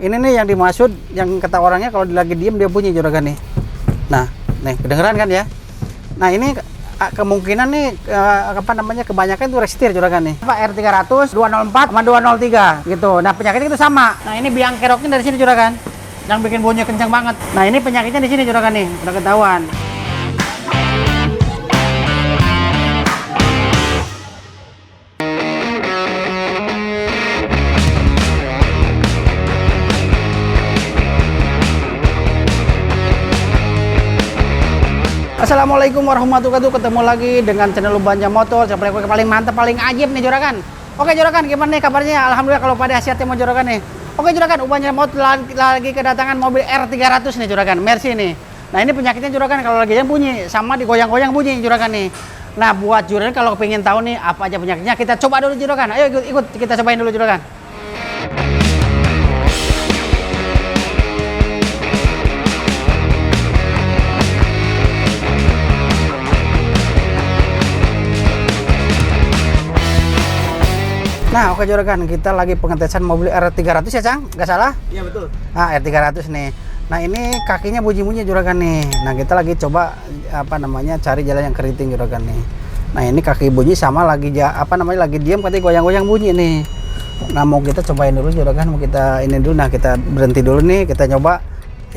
ini nih yang dimaksud, yang kata orangnya kalau lagi diem dia bunyi juragan nih. Nah, nih kedengeran kan ya. Nah ini kemungkinan nih kebanyakan itu resetir juragan nih. R300, 204 sama 203 gitu. Nah penyakitnya itu sama. Nah ini biang keroknya dari sini juragan, yang bikin bunyi kencang banget. Nah ini penyakitnya di sini juragan nih, udah ketahuan. Assalamualaikum warahmatullahi wabarakatuh. Ketemu lagi dengan channel Ubanja Motor. Saya paling mantap, paling ajib nih juragan. Oke juragan, gimana nih kabarnya? Alhamdulillah kalau pada sehatnya mau juragan nih. Oke juragan, Ubanja Motor lagi kedatangan mobil R300 nih juragan, Mercy nih. Nah ini penyakitnya juragan kalau lagi yang bunyi, sama digoyang-goyang bunyi juragan nih. Nah buat juragan kalau pengen tahu nih apa aja penyakitnya, kita coba dulu juragan. Ayo ikut kita cobain dulu juragan. Nah oke juragan, kita lagi pengetesan mobil R300 ya Cang? Nggak salah? Iya betul. Nah R300 nih. Nah ini kakinya bunyi-bunyi juragan nih. Nah kita lagi coba cari jalan yang keriting juragan nih. Nah ini kaki bunyi sama lagi lagi diam katanya goyang-goyang bunyi nih. Nah mau kita cobain dulu juragan, mau kita ini dulu. Nah kita berhenti dulu nih, kita nyoba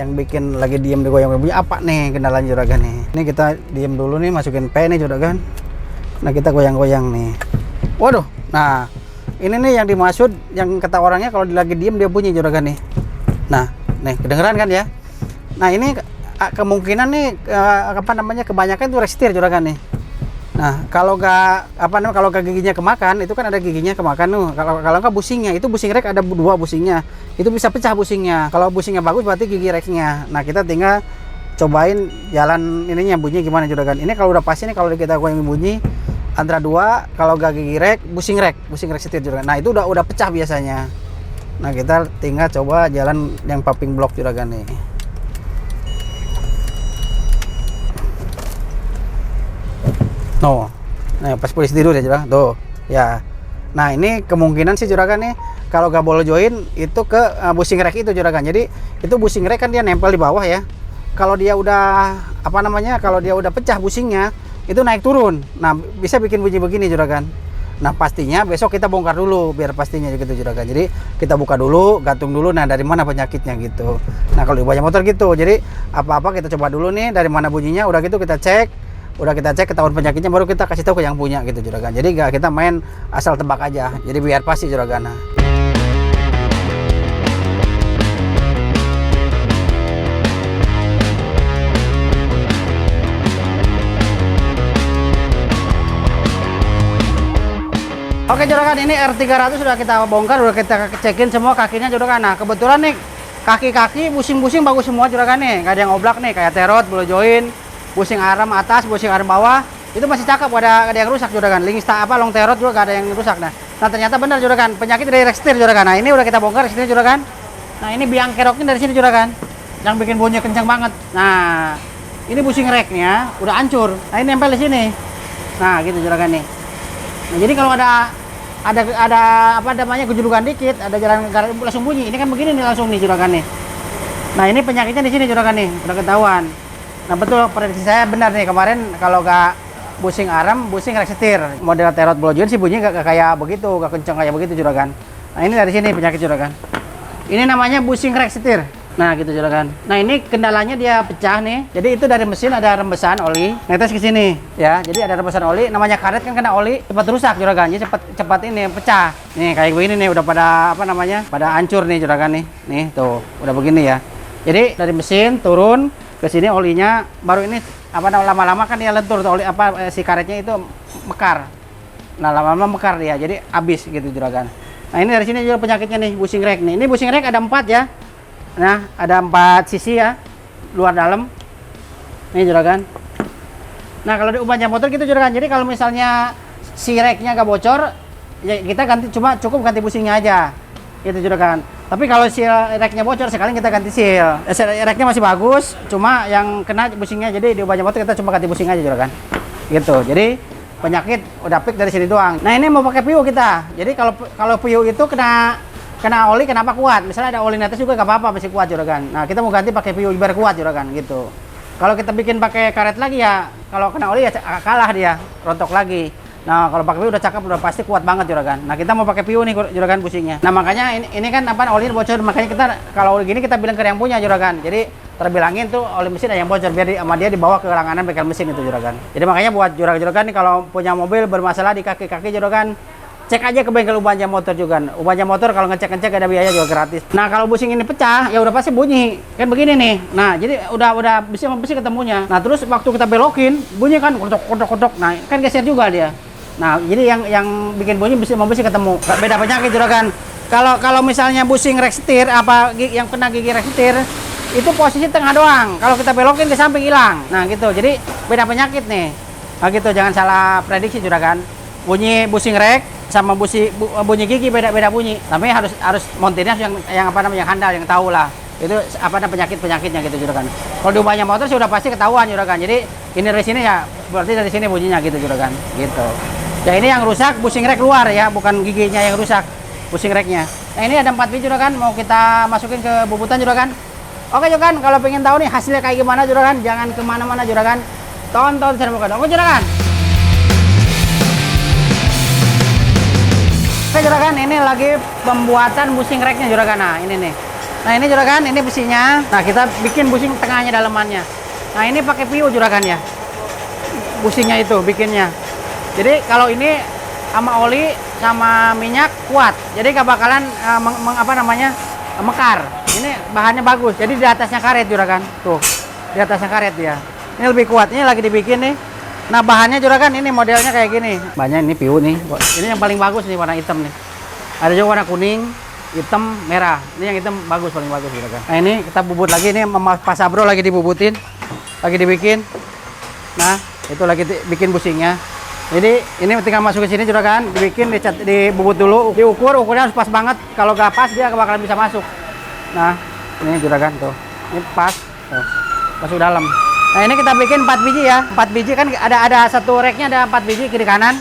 yang bikin lagi diem digoyang bunyi apa nih kendalanya juragan nih. Ini kita diem dulu nih, masukin P nih juragan. Nah kita goyang-goyang nih. Waduh. Nah ini nih yang dimaksud, yang kata orangnya kalau lagi diem dia bunyi juragan nih. Nah, nih kedengeran kan ya. Nah ini kemungkinan nih kebanyakan itu resetir juragan nih. Nah kalau kalau giginya kemakan, itu kan ada giginya kemakan tuh. Kalau nggak busingnya, itu busing rek ada dua busingnya, itu bisa pecah busingnya. Kalau busingnya bagus berarti gigi reknya. Nah kita tinggal cobain jalan ininya bunyi gimana juragan. Ini kalau udah pasti nih kalau kita goyang bunyi antara dua, kalau gak gigi rek, busing rek setir juragan. Nah itu udah pecah biasanya. Nah kita tinggal coba jalan yang popping block juragan nih. Nah pas polisi tidur ya juragan, tuh ya. Nah ini kemungkinan sih juragan nih, kalau gak boleh join itu ke busing rek itu juragan. Jadi itu busing rek kan dia nempel di bawah ya. Kalau dia udah kalau dia udah pecah busingnya, itu naik turun. Nah bisa bikin bunyi begini juragan. Nah pastinya besok kita bongkar dulu biar pastinya gitu juragan. Jadi kita buka dulu, gantung dulu. Nah dari mana penyakitnya gitu. Nah kalau di Ubanja Motor gitu, jadi apa-apa kita coba dulu nih dari mana bunyinya. Udah gitu kita cek, ketahuan penyakitnya, baru kita kasih tahu ke yang punya gitu juragan. Jadi gak kita main asal tebak aja. Jadi biar pasti juragan. Nah. Oke juragan, ini R300 sudah kita bongkar, sudah kita cekin semua kakinya juragan. Nah kebetulan nih kaki-kaki busing-busing bagus semua juragan nih, nggak ada yang oblak nih, kayak terot, boleh join, busing arm atas, busing arm bawah, itu masih cakep, ada yang rusak juragan. Long terot juga nggak ada yang rusak. Nah ternyata benar juragan, penyakit dari resetir juragan. Nah ini udah kita bongkar sini juragan. Nah ini biang keroknya dari sini juragan, yang bikin bunyi kencang banget. Nah ini busing reknya udah hancur. Nah ini nempel di sini. Nah gitu juragan nih. Nah, jadi kalau ada gejulukan dikit, ada jalan langsung bunyi. Ini kan begini nih langsung nih juragan nih. Nah ini penyakitnya di sini juragan nih, udah ketahuan. Nah betul prediksi saya benar nih kemarin, kalau gak busing arm, busing resetir. Model terot blojoin sih bunyi gak kayak begitu, gak kencang kayak begitu juragan. Nah ini dari sini penyakit juragan. Ini namanya busing resetir. Nah gitu juragan. Nah ini kendalanya dia pecah nih. Jadi itu dari mesin ada rembesan oli. Netes ke sini ya. Jadi ada rembesan oli. Namanya karet kan kena oli cepat rusak juragan. Jadi cepat ini pecah. Nih kayak begini nih udah pada pada hancur nih juragan nih. Nih tuh udah begini ya. Jadi dari mesin turun ke sini olinya, baru ini lama-lama kan dia lentur tuh oli si karetnya itu mekar. Nah lama-lama mekar dia. Jadi habis gitu juragan. Nah ini dari sini juga penyakitnya nih busing rek nih. Ini busing rek ada 4 ya. Nah ada 4 sisi ya, luar dalam ini juragan. Nah kalau di Ubanja Motor gitu juragan, jadi kalau misalnya si reknya gak bocor ya kita cukup ganti busingnya aja gitu juragan. Tapi kalau si reknya bocor sekali kita ganti seal. Reknya masih bagus, cuma yang kena busingnya. Jadi di Ubanja Motor kita cuma ganti busing aja juragan gitu. Jadi penyakit udah fix dari sini doang. Nah ini mau pakai PU kita. Jadi kalau PU itu kena kena oli kenapa kuat? Misalnya ada oli netes juga nggak apa-apa, masih kuat juragan. Nah kita mau ganti pakai PU biar kuat juragan gitu. Kalau kita bikin pakai karet lagi ya, kalau kena oli ya kalah dia, rontok lagi. Nah kalau pakai PU udah cakep, udah pasti kuat banget juragan. Nah kita mau pakai PU nih juragan bushingnya. Nah makanya ini kan apa oli bocor, makanya kita kalau oli gini kita bilang ke yang punya juragan. Jadi terbilangin tuh oli mesin ada yang bocor biar sama dia dibawa ke langganan bengkel mesin itu juragan. Jadi makanya buat juragan-juragan nih kalau punya mobil bermasalah di kaki-kaki juragan, cek aja ke bengkel Ubanja Motor juga. Ubanja Motor kalau ngecek-ngecek ada biaya juga gratis. Nah kalau bushing ini pecah ya udah pasti bunyi kan begini nih. Nah jadi udah besi sama besi ketemunya. Nah terus waktu kita belokin bunyi kan kodok. Nah kan geser juga dia. Nah jadi yang bikin bunyi besi sama besi ketemu. Beda penyakit juragan. Kalau misalnya bushing rack setir apa yang kena gigi rack setir itu posisi tengah doang. Kalau kita belokin ke samping hilang. Nah gitu. Jadi beda penyakit nih. Nah gitu, jangan salah prediksi juragan. Bunyi bushing rack sama bunyi gigi beda bunyi. Tapi harus montirnya yang apa namanya yang handal, yang tahu lah. Itu apa namanya penyakitnya gitu juragan. Kalau di Ubanja Motor sudah pasti ketahuan juragan. Jadi ini dari sini ya berarti dari sini bunyinya gitu juragan. Gitu. Ya ini yang rusak bushing rack luar ya, bukan giginya yang rusak. Bushing racknya. Nah ini ada 4 biji juragan, mau kita masukin ke bubutan juragan. Oke juragan, kalau pengen tahu nih hasilnya kayak gimana juragan, jangan kemana-mana juragan. Tonton channel bukan. Oke juragan. Oke juragan, ini lagi pembuatan bushing racknya juragan. Nah ini nih. Nah ini juragan, ini besinya. Nah kita bikin bushing tengahnya dalemannya. Nah ini pakai PU juragan ya. Bushingnya itu bikinnya. Jadi kalau ini sama oli sama minyak kuat. Jadi gak bakalan mekar. Ini bahannya bagus. Jadi di atasnya karet juragan. Tuh. Di atasnya karet dia. Ini lebih kuat. Ini lagi dibikin nih. Nah, bahannya juragan ini modelnya kayak gini. Bahannya ini PU nih. Ini yang paling bagus nih warna hitam nih. Ada juga warna kuning, hitam, merah. Ini yang hitam bagus, paling bagus juragan. Nah, ini kita bubut lagi nih, Pak Sabro lagi dibubutin. Lagi dibikin. Nah, itu lagi bikin bushingnya. Jadi ini tinggal masuk ke sini juragan, dibikin, dibubut dulu, diukur, ukurnya harus pas banget. Kalau nggak pas dia nggak bakalan bisa masuk. Nah, ini juragan tuh, ini pas, tuh, masuk dalam. Nah ini kita bikin 4 biji ya, 4 biji kan ada satu racknya ada 4 biji kiri kanan.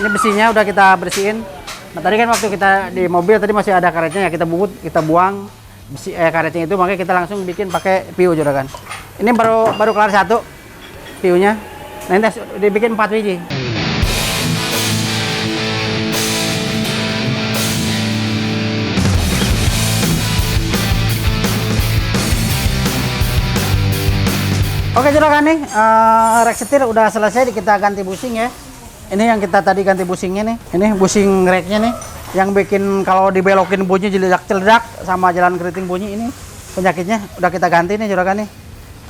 Ini besinya udah kita bersihin. Nah tadi kan waktu kita di mobil tadi masih ada karetnya ya, kita bubut, kita buang besi karetnya itu, makanya kita langsung bikin pakai PU juragan. Ini baru kelar satu PU-nya. Nah ini dibikin 4 biji. Oke juragan nih, rack setir udah selesai, kita ganti bushing ya. Ini yang kita tadi ganti bushingnya nih. Ini bushing racknya nih, yang bikin kalau dibelokin bunyi jeledak-jeledak sama jalan keriting bunyi, ini penyakitnya udah kita ganti nih juragan nih.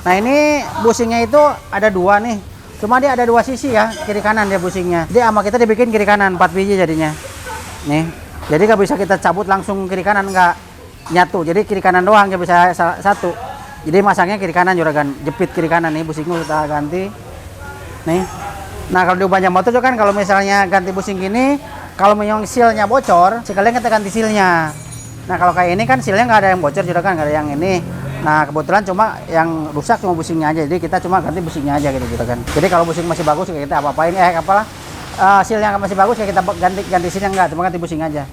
Nah ini bushingnya itu ada 2 nih, cuma dia ada 2 sisi ya, kiri kanan dia bushingnya. Jadi sama kita dibikin kiri kanan 4 biji jadinya. Nih, jadi nggak bisa kita cabut langsung kiri kanan, nggak nyatu. Jadi kiri kanan doang nggak bisa satu. Jadi masangnya kiri kanan juragan, jepit kiri kanan nih bushingnya kita ganti. Nih. Nah kalau di Ubanja Motor juga kan kalau misalnya ganti bushing gini, kalau memang sealnya bocor, sekalian kita ganti sealnya. Nah kalau kayak ini kan sealnya nggak ada yang bocor juragan, nggak ada yang ini. Nah kebetulan cuma yang rusak cuma bushingnya aja, jadi kita cuma ganti bushingnya aja gitu juragan. Jadi kalau bushing masih bagus kita apa-apain, seal yang masih bagus kita ganti seal yang enggak, cuma ganti bushing aja.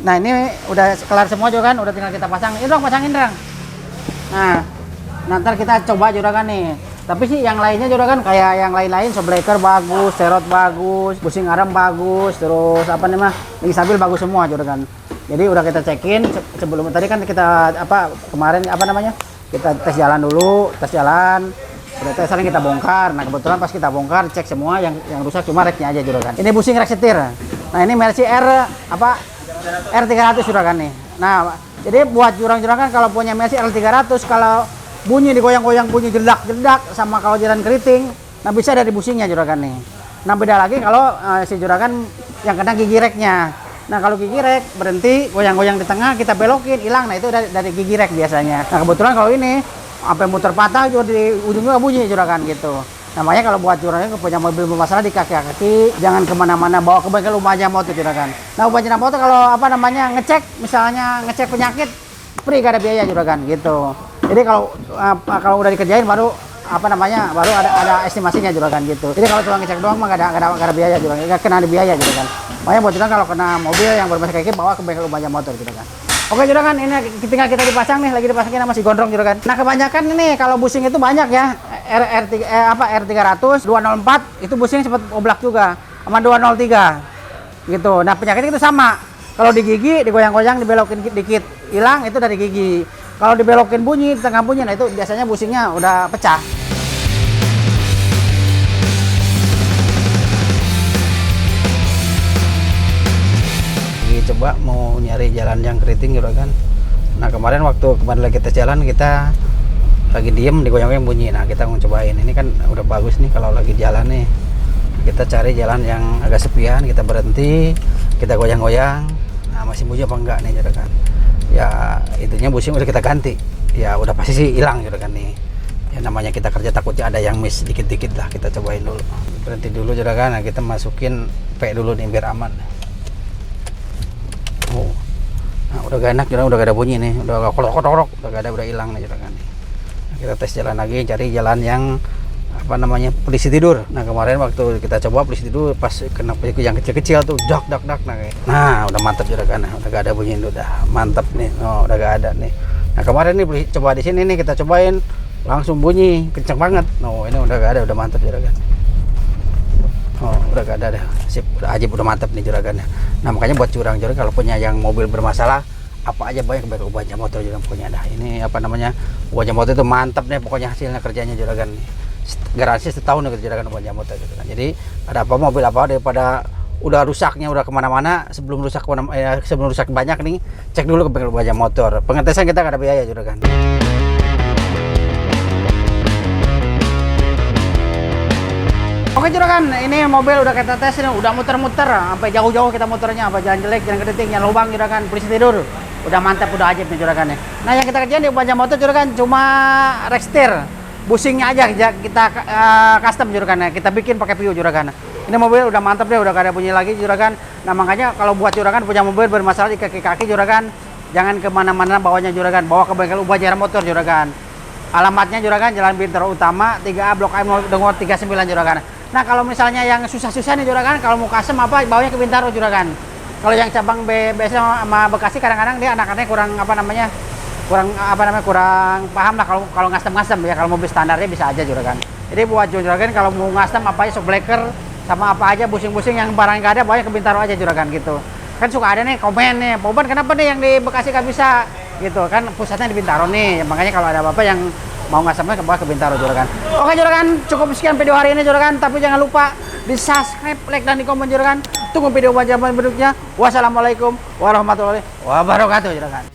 Nah ini udah kelar semua juragan, udah tinggal kita pasang. Ini dong pasangin dong. Nah, ntar kita coba juragan nih. Tapi sih yang lainnya juragan kayak yang lain-lain, shockbreaker bagus, serot bagus, bushing arm bagus, terus apa nih mah, lagi stabil bagus semua juragan. Jadi udah kita cekin sebelum tadi kan kita kemarin kita tes jalan dulu, tes jalan. Udah tes jalan kita bongkar. Nah kebetulan pas kita bongkar cek semua yang rusak cuma racknya aja juragan. Ini bushing rack setir. Nah ini Mercy R300 juragan nih. Nah jadi buat jurang-jurangan kalau punya Mercy R300 kalau bunyi digoyang-goyang bunyi jeledak-jeledak sama kalau jalan keriting, nah bisa dari bushingnya juragan nih. Nah beda lagi kalau si juragan yang kena gigi racknya. Nah kalau gigi rack berhenti goyang-goyang di tengah kita belokin hilang, nah itu dari gigi rack biasanya. Nah kebetulan kalau ini sampai muter patah juga di ujungnya bunyi juragan gitu. Namanya kalau buat juragan punya mobil bermasalah di kaki-kaki, jangan kemana-mana, bawa ke bengkel Ubanja Motor juragan. Nah Ubanja Motor kalau misalnya ngecek penyakit free, gak ada biaya juragan gitu. Jadi kalau udah dikerjain baru baru ada estimasinya juragan gitu. Jadi kalau cuma ngecek doang mah gak ada biaya juragan, gak kena biaya juragan. Makanya buat juragan kalau kena mobil yang bermasalah kayak gini bawa ke bengkel Ubanja Motor juragan. Oke juragan, ini tinggal kita dipasang nih, lagi dipasangin sama si gondrong juragan. Nah kebanyakan ini kalau busing itu banyak ya, R300, 204 itu busing sempat oblak juga, sama 203 gitu. Nah penyakitnya itu sama, kalau di gigi digoyang-goyang, dibelokin dikit hilang, itu dari gigi. Kalau dibelokin bunyi, di tengah bunyi, nah itu biasanya busingnya udah pecah. Coba mau nyari jalan yang keriting juragan. Nah kemarin lagi tes jalan, kita lagi diem digoyang-goyang bunyi. Nah kita mau cobain, ini kan udah bagus nih kalau lagi jalan nih, kita cari jalan yang agak sepian, kita berhenti, kita goyang-goyang. Nah masih bunyi apa enggak nih juragan. Ya intinya busing udah kita ganti, ya udah pasti sih hilang juragan nih. Ya namanya kita kerja takutnya ada yang miss dikit-dikit lah, kita cobain dulu. Berhenti dulu juragan. Nah kita masukin P dulu nih biar aman. Oh, nah udah gak enak, udah gak ada bunyi nih, udah gak kolok-kolok, udah hilang nih juragan. Nah, kita tes jalan lagi, cari jalan yang apa namanya posisi tidur. Nah kemarin waktu kita coba posisi tidur, pas kena yang kecil-kecil tuh, dak. Nah udah mantap juragan, nah, udah gak ada bunyi, udah mantap nih, oh udah gak ada nih. Nah kemarin nih coba di sini nih kita cobain, langsung bunyi kenceng banget. Oh ini udah gak ada, udah mantap juragan. Oh udah gak ada dah, sip, udah ajib, udah mantap nih juragannya. Nah makanya buat juragan kalau punya yang mobil bermasalah apa aja banyak baik ubahnya motor juga punya dah. Ini apa namanya, ubahnya motor itu mantap nih pokoknya, hasilnya kerjanya juragan nih. Garansi setahun nih juragan ubahnya motor juragan. Jadi ada apa mobil apa daripada udah rusaknya udah kemana-mana, sebelum rusak banyak nih, cek dulu ke bengkel ubahnya motor. Pengetesan kita gak ada biaya juragan. Oke juragan, ini mobil udah kita tes ini, udah muter-muter sampai jauh-jauh kita muternya, apa jalan jelek, jalan keriting, jalan lubang juragan, polisi tidur. Udah mantap, udah ajib nih juragan ya. Nah yang kita kerjain di Ubanja Motor juragan cuma rekstir, busingnya aja kita custom juragan ya, kita bikin pakai PU juragan. Ini mobil udah mantap deh, udah gak ada bunyi lagi juragan. Nah makanya kalau buat juragan punya mobil bermasalah di kaki-kaki juragan, jangan kemana-mana bawanya juragan, bawa ke bengkel Ubanja Motor juragan. Alamatnya juragan Jalan Bintaro Utama 3A Blok M Nomor 39 juragan. Nah kalau misalnya yang susah-susah nih juragan, kalau mau custom apa bawanya ke Bintaro juragan. Kalau yang cabang biasa sama Bekasi kadang-kadang dia anak-anaknya kurang kurang paham lah kalau ngastem ya. Kalau mobil standarnya bisa aja juragan. Jadi buat juragan kalau mau ngastem apa aja shockbreaker sama apa aja busing-busing yang barang nggak ada bawanya ke Bintaro aja juragan gitu. Kan suka ada nih komen nih, Poban kenapa nih yang di Bekasi nggak bisa gitu kan, pusatnya di Bintaro nih. Makanya kalau ada apa-apa yang mau ngastemnya ke Bintaro juragan. Oke juragan, cukup sekian video hari ini juragan, tapi jangan lupa di subscribe, like dan di komen juragan. Tunggu video wajah berikutnya. Wassalamualaikum warahmatullahi wabarakatuh juragan.